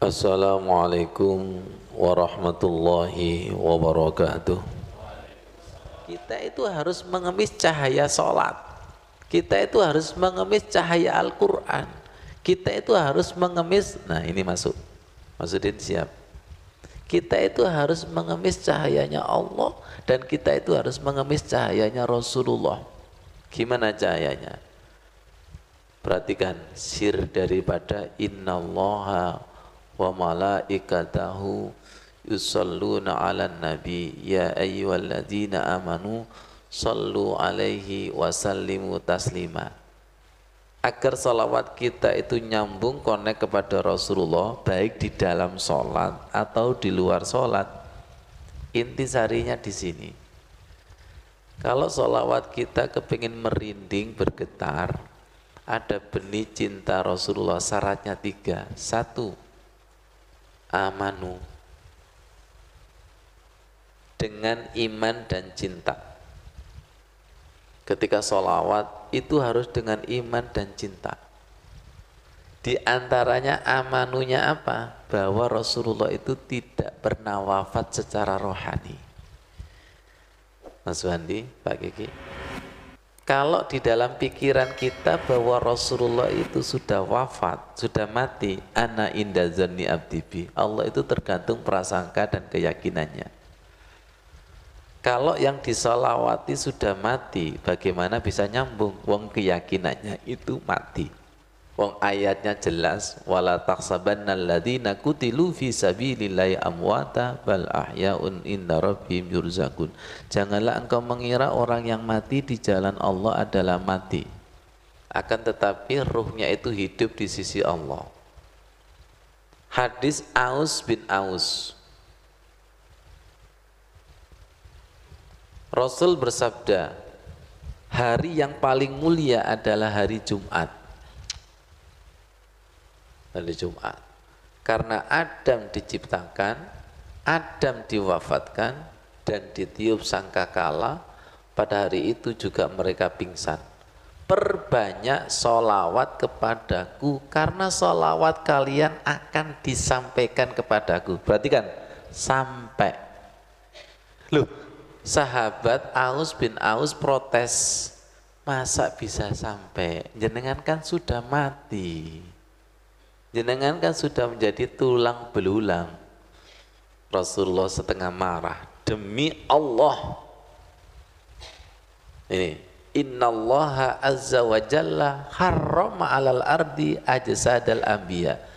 Assalamualaikum warahmatullahi wabarakatuh. Kita itu harus mengemis cahaya sholat. Kita itu harus mengemis cahaya Al-Quran. Kita itu harus mengemis, nah ini masuk. Maksudin siap. Kita itu harus mengemis cahayanya Allah dan kita itu harus mengemis cahayanya Rasulullah. Gimana cahayanya? Perhatikan sir daripada innallaha wa malaikatahu yusalluna 'alan nabi ya ayyuhalladzina amanu sallu alaihi wa sallimu taslima. Agar salawat kita itu nyambung connect kepada Rasulullah baik di dalam sholat atau di luar sholat. Intisarinya di sini. Kalau salawat kita kepingin merinding bergetar, ada benih cinta Rasulullah, syaratnya 3. 1, amanu, dengan iman dan cinta. Ketika sholawat itu harus dengan iman dan cinta. Di antaranya amanunya apa? Bahwa Rasulullah itu tidak pernah wafat secara rohani. Mas Wandi, Pak Kiki, kalau di dalam pikiran kita bahwa Rasulullah itu sudah wafat, sudah mati, ana inda zanni abdi, Allah itu tergantung prasangka dan keyakinannya. Kalau yang disolawati sudah mati, bagaimana bisa nyambung? Wong keyakinannya itu mati. Wong ayatnya jelas, wala tahsabanna alladzina qutilu fi sabilillahi amwata bal ahyaun inda rabbihim yurzaqun. Janganlah engkau mengira orang yang mati di jalan Allah adalah mati. Akan tetapi ruhnya itu hidup di sisi Allah. Hadis Aus bin Aus. Rasul bersabda, hari yang paling mulia adalah hari Jumat. Hari Jumat. Karena Adam diciptakan, Adam diwafatkan, dan ditiup sangkakala, pada hari itu juga mereka pingsan. Perbanyak sholawat kepadaku, karena sholawat kalian akan disampaikan kepadaku. Perhatikan, sampai. Loh, sahabat Aus bin Aus protes, masa bisa sampai? Jenengan kan sudah mati, jenengan kan sudah menjadi tulang belulang. Rasulullah setengah marah, demi Allah, ini innallaha azza wa jalla harrama alal ardi ajsadal anbiya.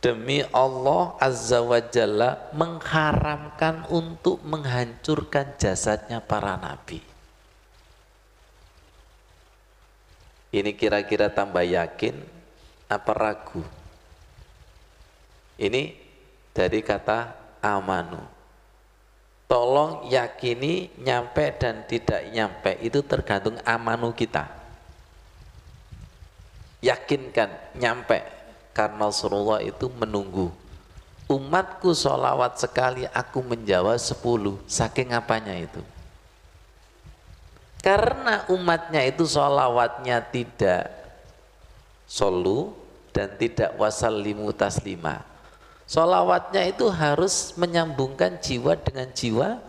Demi Allah azza wa jalla mengharamkan untuk menghancurkan jasadnya para nabi. Ini kira-kira tambah yakin apa ragu? Ini dari kata amanu. Tolong yakini nyampe dan tidak nyampe itu tergantung amanu kita. Yakinkan nyampe. Karena Rasulullah itu menunggu. Umatku sholawat sekali, aku menjawab 10. Saking apanya itu? Karena umatnya itu sholawatnya tidak solu dan tidak wasallimu taslima. Sholawatnya itu harus menyambungkan jiwa dengan jiwa,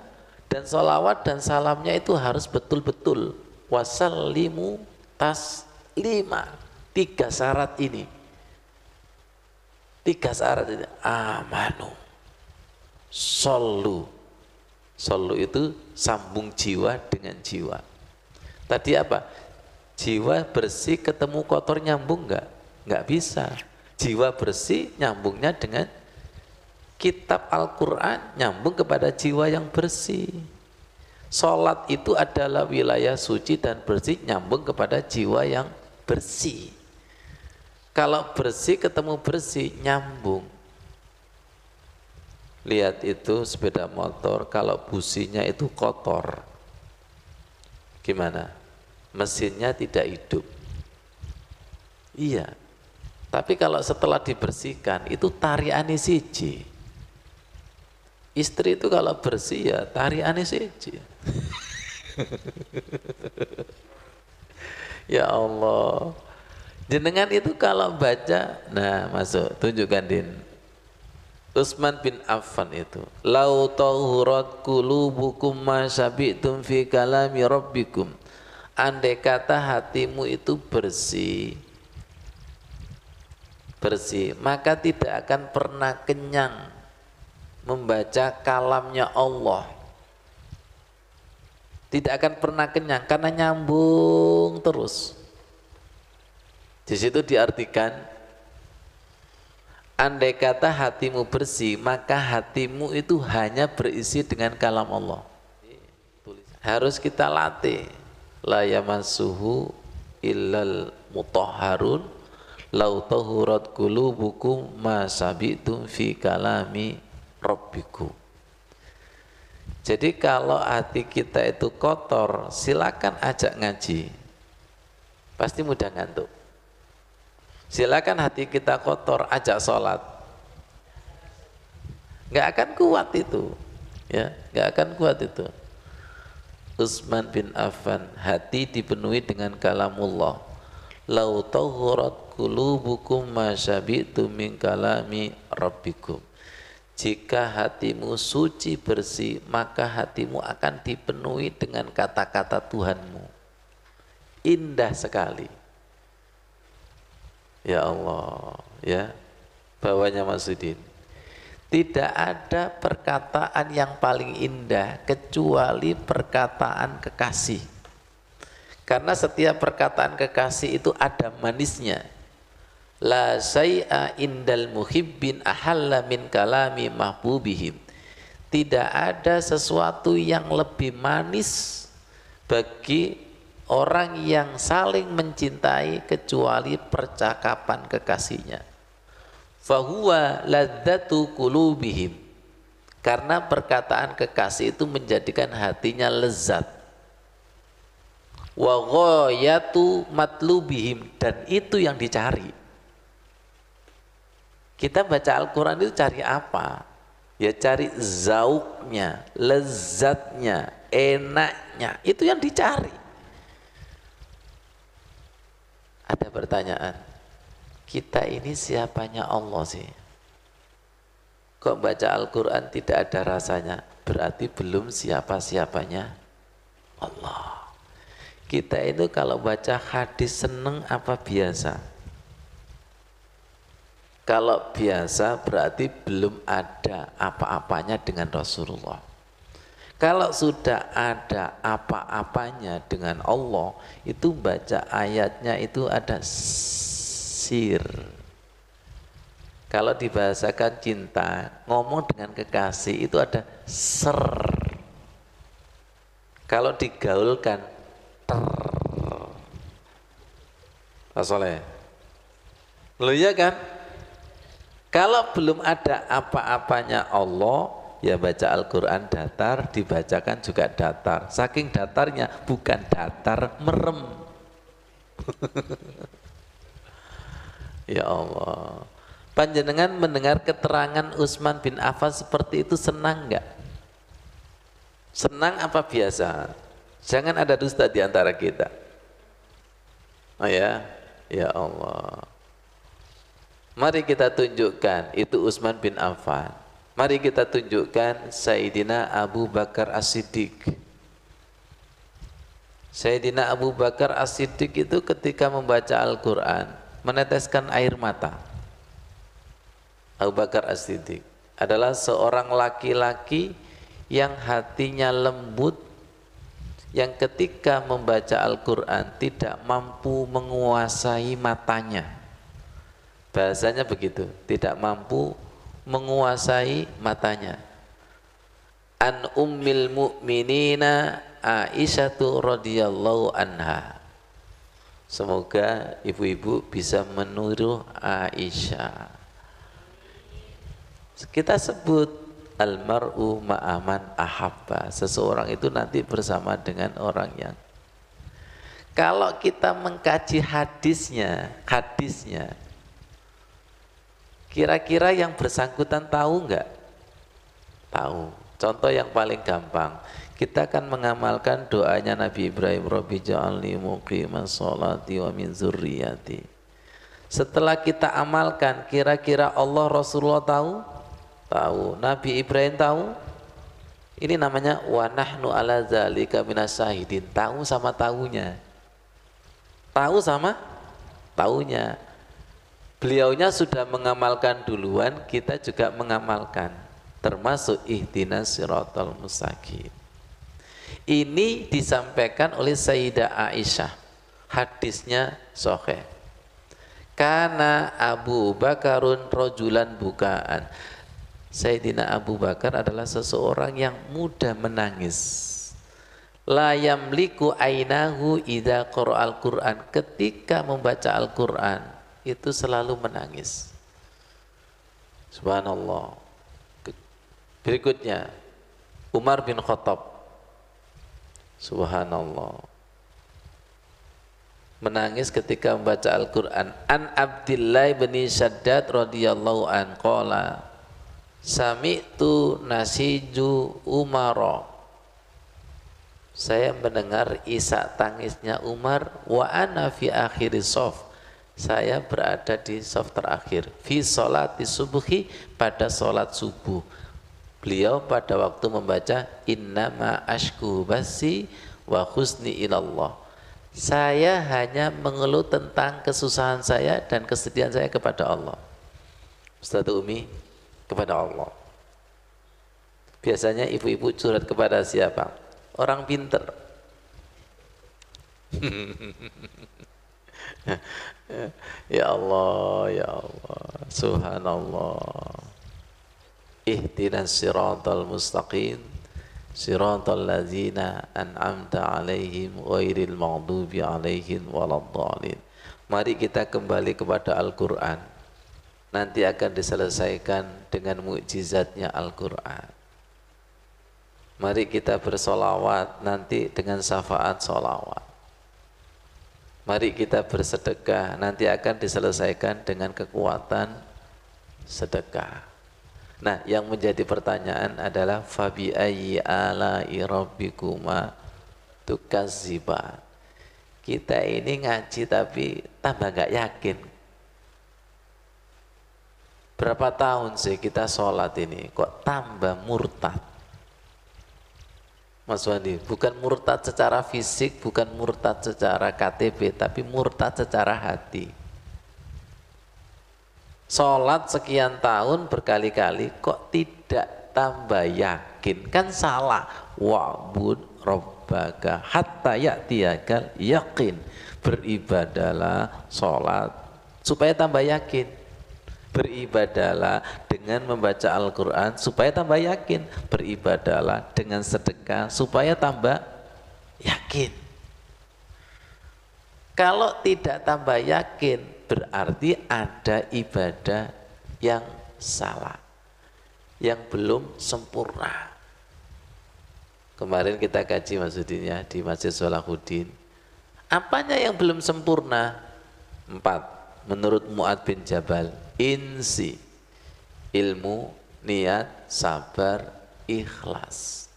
dan sholawat dan salamnya itu harus betul-betul wasallimu taslima. 3 syarat ini. 3 syarat ini, amanu, solu. Solu itu sambung jiwa dengan jiwa. Tadi apa? Jiwa bersih ketemu kotor nyambung enggak? Enggak bisa. Jiwa bersih nyambungnya dengan kitab Al-Quran, nyambung kepada jiwa yang bersih. Salat itu adalah wilayah suci dan bersih, nyambung kepada jiwa yang bersih. Kalau bersih ketemu bersih, nyambung. Lihat itu sepeda motor, kalau businya itu kotor, gimana? Mesinnya tidak hidup. Iya. Tapi kalau setelah dibersihkan, itu tariane siji. Istri itu kalau bersih ya tariane siji. Ya Allah. Jenengan itu kalau baca, nah masuk, tunjukkan Din. Utsman bin Affan itu, lau tahurat qulubukum ma syabi'tum fi kalami rabbikum. Andai kata hatimu itu bersih, maka tidak akan pernah kenyang membaca kalamnya Allah. Tidak akan pernah kenyang karena nyambung terus. Di situ diartikan, andai kata hatimu bersih, maka hatimu itu hanya berisi dengan kalam Allah. Harus kita latih. La yamassuhu illal mutahharun lau tahurat qulubukum ma sabitum fi kalami rabbikum. Jadi kalau hati kita itu kotor, silakan ajak ngaji, pasti mudah ngantuk. Silakan hati kita kotor, ajak sholat, nggak akan kuat itu, ya, nggak akan kuat itu. Utsman bin Affan, hati dipenuhi dengan kalamullah. Lau tahurat qulubukum ma syabi'tum min kalami rabbikum. Jika hatimu suci bersih, maka hatimu akan dipenuhi dengan kata-kata Tuhanmu. Indah sekali. Ya Allah, ya, bawahnya Masudin. Tidak ada perkataan yang paling indah kecuali perkataan kekasih. Karena setiap perkataan kekasih itu ada manisnya. La syai'a indal muhibbin ahalla min kalami mahbubihim. Tidak ada sesuatu yang lebih manis bagi orang yang saling mencintai kecuali percakapan kekasihnya. Fahuwa ladzatu qulubihim. Karena perkataan kekasih itu menjadikan hatinya lezat. Wa ghayatu matlubihim, dan itu yang dicari. Kita baca Al-Quran itu cari apa? Ya cari zauknya, lezatnya, enaknya, itu yang dicari. Ada pertanyaan, kita ini siapanya Allah sih? Kok baca Al-Quran tidak ada rasanya? Berarti belum siapa-siapanya Allah. Kita itu kalau baca hadis seneng apa biasa? Kalau biasa berarti belum ada apa-apanya dengan Rasulullah. Kalau sudah ada apa-apanya dengan Allah, itu baca ayatnya itu ada sir. Kalau dibahasakan cinta, ngomong dengan kekasih itu ada ser. Kalau digaulkan ter. Pak Soleh, lo ya kan? Kalau belum ada apa-apanya Allah, ya baca Al-Quran datar, dibacakan juga datar. Saking datarnya, bukan datar, merem. Ya Allah. Panjenengan mendengar keterangan Utsman bin Affan seperti itu senang enggak? Senang apa biasa? Jangan ada dusta di antara kita. Oh ya, ya Allah. Mari kita tunjukkan itu Utsman bin Affan. Mari kita tunjukkan Sayyidina Abu Bakar As-Siddiq. Sayyidina Abu Bakar As-Siddiq itu ketika membaca Al-Quran meneteskan air mata. Abu Bakar As-Siddiq adalah seorang laki-laki yang hatinya lembut, yang ketika membaca Al-Quran tidak mampu menguasai matanya. Bahasanya begitu, tidak mampu menguasai matanya. An ummil mu'minina Aisyatu radhiyallahu anha. Semoga ibu-ibu bisa meniru Aisyah. Kita sebut almar'u ma'aman ahabba. Seseorang itu nanti bersama dengan orang yang. Kalau kita mengkaji hadisnya, kira-kira yang bersangkutan tahu enggak? Tahu. Contoh yang paling gampang, kita akan mengamalkan doanya Nabi Ibrahim, Rabbi ja'alni muqimas sholati wa min zurriyati. Setelah kita amalkan, kira-kira Allah Rasulullah tahu? Tahu. Nabi Ibrahim tahu. Ini namanya wa nahnu ala dzalika minasyahidin. Tahu sama tahunya. Tahu sama tahunya. Beliaunya sudah mengamalkan duluan, kita juga mengamalkan. Termasuk ihdinas siratal mustaqim. Ini disampaikan oleh Sayyidah Aisyah. Hadisnya sahih. Karena Abu Bakarun rojulan bukaan. Sayyidina Abu Bakar adalah seseorang yang mudah menangis. La yamliku ainahu idza qara'al Qur'an. Ketika membaca Al-Qur'an itu selalu menangis. Subhanallah. Berikutnya Umar bin Khattab. Subhanallah. Menangis ketika membaca Al-Qur'an. An Abdillah bin Shaddad radhiyallahu an qala sami'tu nasiju Umar. Saya mendengar isak tangisnya Umar wa ana fi akhir shaf. Saya berada di shaf terakhir. Fi sholati subuhi, pada sholat subuh. Beliau pada waktu membaca innama ashku basi wa husni ilallah. Saya hanya mengeluh tentang kesusahan saya dan kesedihan saya kepada Allah. Ustaz Umi, kepada Allah. Biasanya ibu-ibu curhat kepada siapa? Orang pinter. Ya Allah, ya Allah, subhanallah. Ihdinas siratal mustaqim, siratal ladzina an'amta alaihim ghairil maghdubi alaihim waladdallin. Mari kita kembali kepada Al-Qur'an. Nanti akan diselesaikan dengan mukjizatnya Al-Qur'an. Mari kita bersolawat nanti dengan syafaat solawat. Mari kita bersedekah, nanti akan diselesaikan dengan kekuatan sedekah. Nah, yang menjadi pertanyaan adalah fabi ayyi ala'i rabbikuma tukazziban. Kita ini ngaji tapi tambah gak yakin. Berapa tahun sih kita sholat ini kok tambah murtad? Mas Wandi, bukan murtad secara fisik, bukan murtad secara KTP, tapi murtad secara hati. Sholat sekian tahun berkali-kali kok tidak tambah yakin? Kan salah. Wa'bud rabbaka hatta ya'tiyakal yakin. Beribadalah sholat supaya tambah yakin. Beribadalah dengan membaca Al-Quran supaya tambah yakin. Beribadalah dengan sedekah supaya tambah yakin. Kalau tidak tambah yakin, berarti ada ibadah yang salah, yang belum sempurna. Kemarin kita kaji maksudnya di Masjid Salahuddin. Apanya yang belum sempurna? 4. Menurut Mu'ad bin Jabal, insi, ilmu, niat, sabar, ikhlas.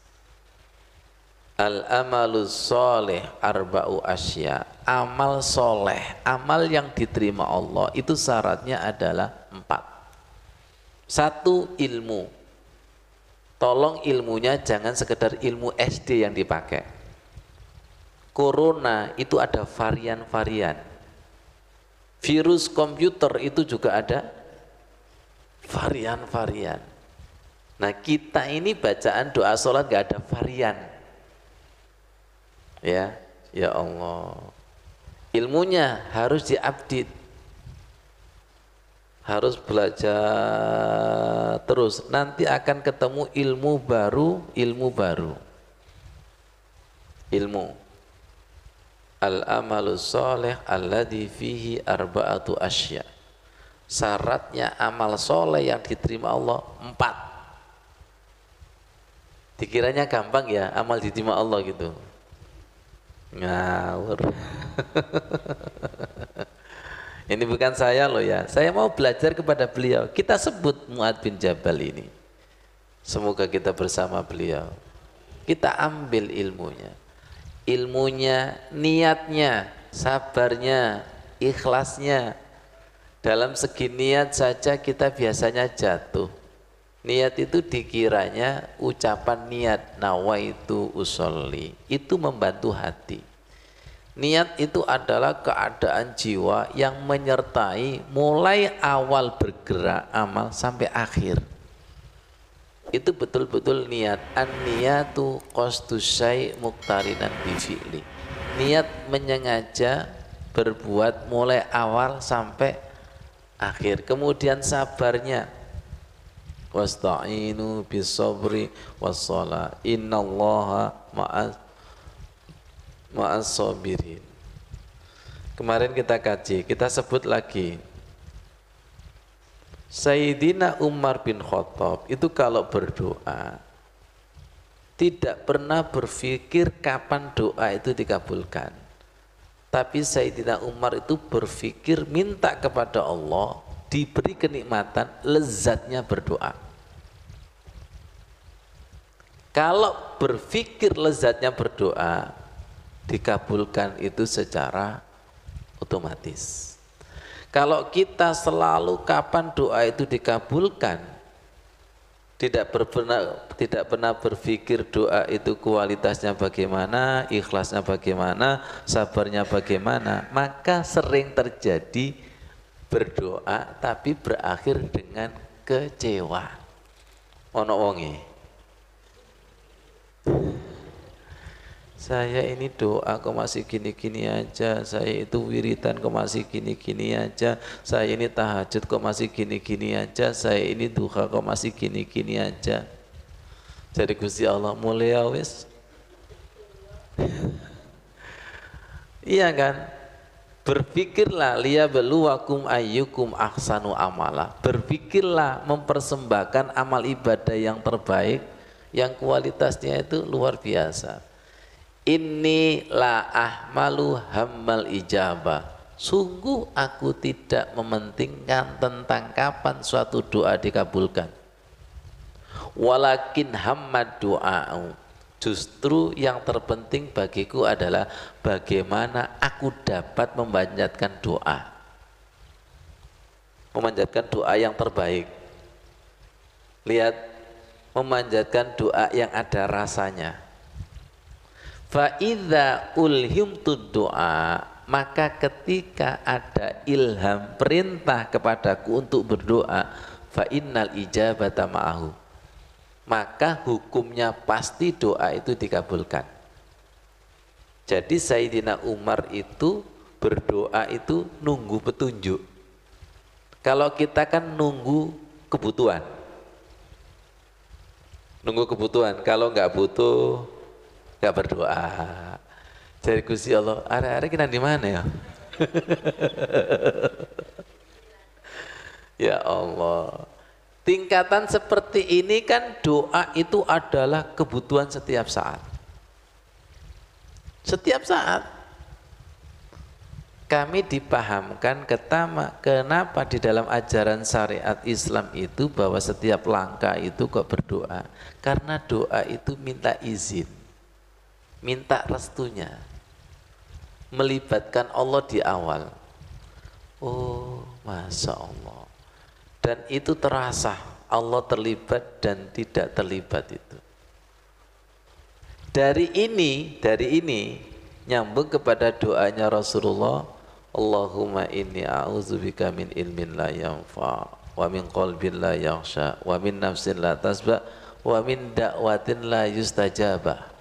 Al-amalus soleh arba'u asya. Amal soleh, amal yang diterima Allah itu syaratnya adalah 4. 1. Ilmu. Tolong ilmunya jangan sekedar ilmu SD yang dipakai. Corona itu ada varian-varian. Virus komputer itu juga ada varian-varian. Nah, kita ini bacaan doa sholat gak ada varian. Ya Allah. Ilmunya harus diupdate. Harus belajar terus. Nanti akan ketemu ilmu baru, ilmu baru. Ilmu. Al-amalus soleh alladhi fihi arba'atu asya. Syaratnya amal soleh yang diterima Allah 4. Dikiranya gampang ya amal diterima Allah gitu. Ngawur. Ini bukan saya loh ya. Saya mau belajar kepada beliau. Kita sebut Mu'ad bin Jabal ini. Semoga kita bersama beliau. Kita ambil ilmunya. Ilmunya, niatnya, sabarnya, ikhlasnya. Dalam segi niat saja kita biasanya jatuh. Niat itu dikiranya ucapan niat nawaitu usolli itu membantu hati. Niat itu adalah keadaan jiwa yang menyertai mulai awal bergerak amal sampai akhir. Itu betul-betul niat. An-niyatu qasdus syai' muqtarinan bi fi'li. Niat menyengaja berbuat mulai awal sampai akhir. Kemudian sabarnya. Wasta'inu bis sabri was shalah. Innallaha ma'as sabirin. Kemarin kita kaji, kita sebut lagi. Sayyidina Umar bin Khattab itu kalau berdoa tidak pernah berpikir kapan doa itu dikabulkan. Tapi Sayyidina Umar itu berpikir minta kepada Allah diberi kenikmatan lezatnya berdoa. Kalau berpikir lezatnya berdoa dikabulkan itu secara otomatis. Kalau kita selalu kapan doa itu dikabulkan, tidak pernah berpikir doa itu kualitasnya bagaimana, ikhlasnya bagaimana, sabarnya bagaimana, maka sering terjadi berdoa tapi berakhir dengan kecewa. Ono wonge. Saya ini doa kok masih gini-gini aja, saya itu wiridan kok masih gini-gini aja, saya ini tahajud kok masih gini-gini aja, saya ini duha kok masih gini-gini aja. Jadi Gusti Allah mulia wis. Iya kan? Berpikirlah liyabluwakum ayyukum ahsanu amala. Berpikirlah mempersembahkan amal ibadah yang terbaik, yang kualitasnya itu luar biasa. Inni la ahmalu hammal ijabah. Sungguh aku tidak mementingkan tentang kapan suatu doa dikabulkan. Walakin hammad doa'u. Justru yang terpenting bagiku adalah bagaimana aku dapat memanjatkan doa. Memanjatkan doa yang terbaik. Lihat, memanjatkan doa yang ada rasanya. Fa'idha ulhimtud doa, maka ketika ada ilham perintah kepadaku untuk berdoa, fa'innal ijabata ma'ahu, maka hukumnya pasti doa itu dikabulkan. Jadi Sayyidina Umar itu berdoa itu nunggu petunjuk. Kalau kita kan nunggu kebutuhan. Nunggu kebutuhan, kalau nggak butuh gak berdoa. Jadi Gusti Allah, hari-hari kita di mana ya? Ya Allah. Tingkatan seperti ini kan doa itu adalah kebutuhan setiap saat. Setiap saat. Kami dipahamkan kenapa di dalam ajaran syariat Islam itu bahwa setiap langkah itu kok berdoa. Karena doa itu minta izin. Minta restunya, melibatkan Allah di awal. Oh, Masya Allah. Dan itu terasa Allah terlibat dan tidak terlibat itu. Dari ini nyambung kepada doanya Rasulullah, Allahumma inni a'udzubika min ilmin la yanfa, wa min qalbin la yakhsha, wa min nafsin la tasba, wa min da'watin la yustajabah.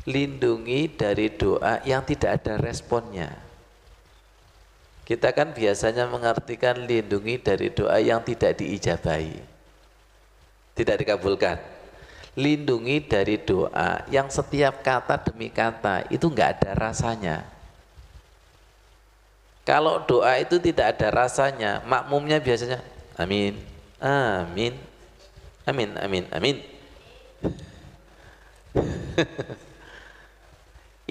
Lindungi dari doa yang tidak ada responnya. Kita kan biasanya mengartikan lindungi dari doa yang tidak diijabahi, tidak dikabulkan. Lindungi dari doa yang setiap kata demi kata itu enggak ada rasanya. Kalau doa itu tidak ada rasanya, makmumnya biasanya amin, amin, amin, amin, amin.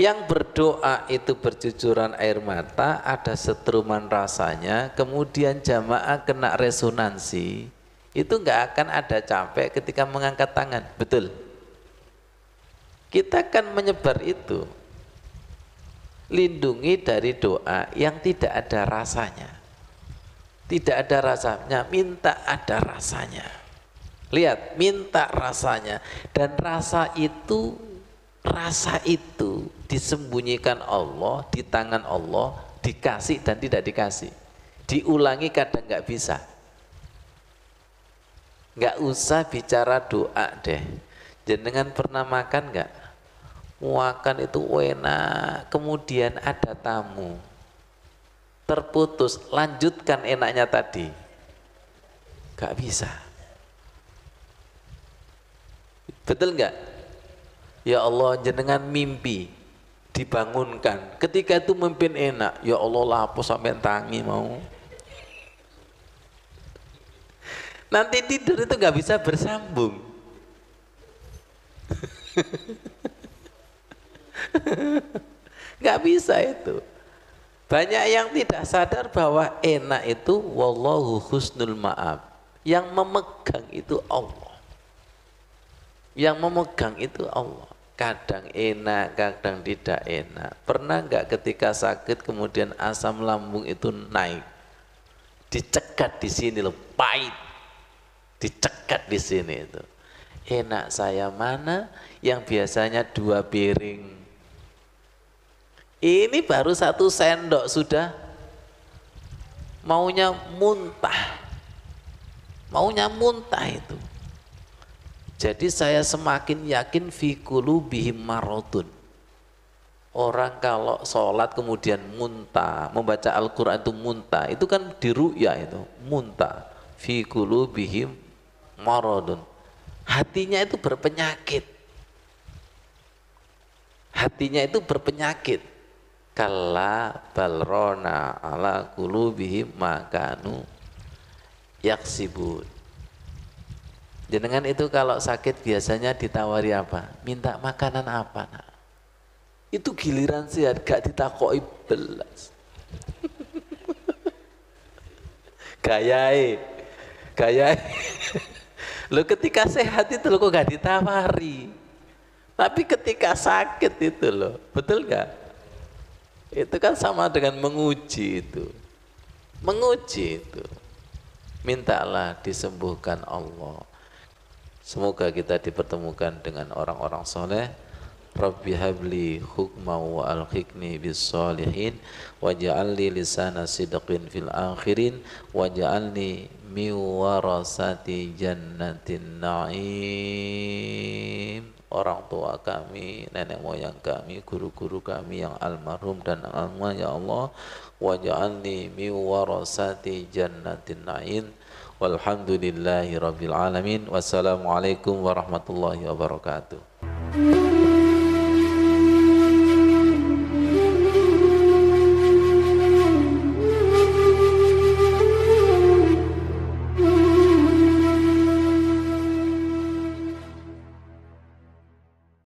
Yang berdoa itu bercucuran air mata, ada setruman rasanya, kemudian jamaah kena resonansi, itu enggak akan ada capek ketika mengangkat tangan, betul? Kita akan menyebar itu. Lindungi dari doa yang tidak ada rasanya. Tidak ada rasanya, minta ada rasanya. Lihat, minta rasanya. Dan rasa itu disembunyikan Allah, di tangan Allah, dikasih dan tidak dikasih. Diulangi kadang nggak bisa. Nggak usah bicara doa deh. Jenengan pernah makan nggak? Makan itu enak, kemudian ada tamu. Terputus, lanjutkan enaknya tadi. Nggak bisa. Betul nggak? Ya Allah, jenengan mimpi dibangunkan. Ketika itu mimpin enak, ya Allah lapor sampai tangi mau. Nanti tidur itu nggak bisa bersambung. Nggak bisa itu. Banyak yang tidak sadar bahwa enak itu wallahu husnul ma'ab. Yang memegang itu Allah. Yang memegang itu Allah. Kadang enak, kadang tidak enak. Pernah nggak ketika sakit kemudian asam lambung itu naik, dicegat di sini loh, pahit, dicegat di sini itu. Enak saya mana yang biasanya 2 piring, ini baru 1 sendok sudah maunya muntah, itu. Jadi saya semakin yakin fi qulubihim maradun. Orang kalau sholat kemudian muntah, membaca Al-Quran itu muntah, itu kan di ru'ya itu, muntah. Fi qulubihim maradun. Hatinya itu berpenyakit. Hatinya itu berpenyakit. Kalla balrona ala qulubihim makanu yaksibun. Jenengan itu kalau sakit biasanya ditawari apa? Minta makanan apa? Nah, itu giliran sehat gak ditakoi belas. Gayai. Lo ketika sehat itu lo kok gak ditawari. Tapi ketika sakit itu lo, betul gak? Itu kan sama dengan menguji itu. Menguji itu. Mintalah disembuhkan Allah. Semoga kita dipertemukan dengan orang-orang soleh. Rabbi habli hukma wa alhiqni bis solihin waj'alni lisana sidqin fil akhirin waj'alni min warasati jannatin na'im. Orang tua kami, nenek moyang kami, guru-guru kami yang almarhum dan almarhum, ya Allah, waj'alni min warasati jannatin na'im. Walhamdulillahi rabbil alamin. Wassalamualaikum warahmatullahi wabarakatuh.